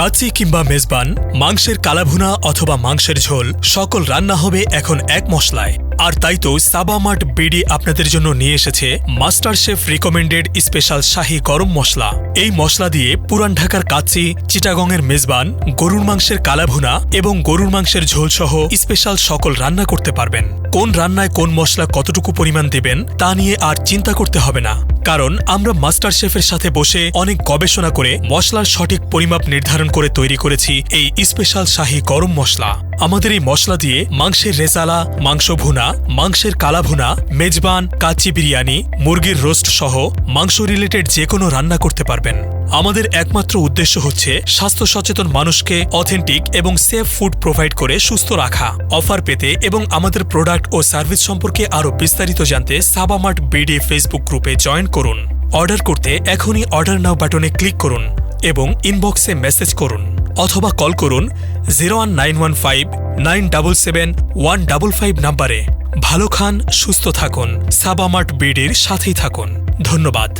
কাচ্চি কিংবা মেজবান, মাংসের কালাভুনা অথবা মাংসের ঝোল, সকল রান্না হবে এখন এক মশলায়। আর তাই তো সাবা মার্ট বিডি আপনাদের জন্য নিয়ে এসেছে মাস্টার শেফ রিকমেন্ডেড স্পেশাল শাহী গরম মশলা। এই মশলা দিয়ে পুরান ঢাকার কাচ্চি, চিটাগংয়ের মেজবান, গরুর মাংসের কালাভুনা এবং গরুর মাংসের ঝোল সহ স্পেশাল সকল রান্না করতে পারবেন। কোন রান্নায় কোন মশলা কতটুকু পরিমাণ দেবেন তা নিয়ে আর চিন্তা করতে হবে না, কারণ আমরা মাস্টার শেফের সাথে বসে অনেক গবেষণা করে মশলার সঠিক পরিমাপ নির্ধারণ করে তৈরি করেছি এই স্পেশাল শাহী গরম মশলা। আমাদের এই মশলা দিয়ে মাংসের রেজালা, মাংস ভুনা, মাংসের কালাভুনা, মেজবান, কাচ্চি বিরিয়ানি, মুরগির রোস্ট সহ মাংস রিলেটেড যে কোনো রান্না করতে পারবেন। আমাদের একমাত্র উদ্দেশ্য হচ্ছে স্বাস্থ্য সচেতন মানুষকে অথেন্টিক এবং সেফ ফুড প্রোভাইড করে সুস্থ রাখা। অফার পেতে এবং আমাদের প্রোডাক্ট ও সার্ভিস সম্পর্কে আরও বিস্তারিত জানতে সাবা মার্ট বিডি ফেসবুক গ্রুপে জয়েন করুন। অর্ডার করতে এখনই অর্ডার নাও বাটনে ক্লিক করুন এবং ইনবক্সে মেসেজ করুন অথবা কল করুন 01915977155 নম্বরে। ভালো খান, সুস্থ থাকুন, সাবা মার্ট বিডির সাথেই থাকুন। ধন্যবাদ।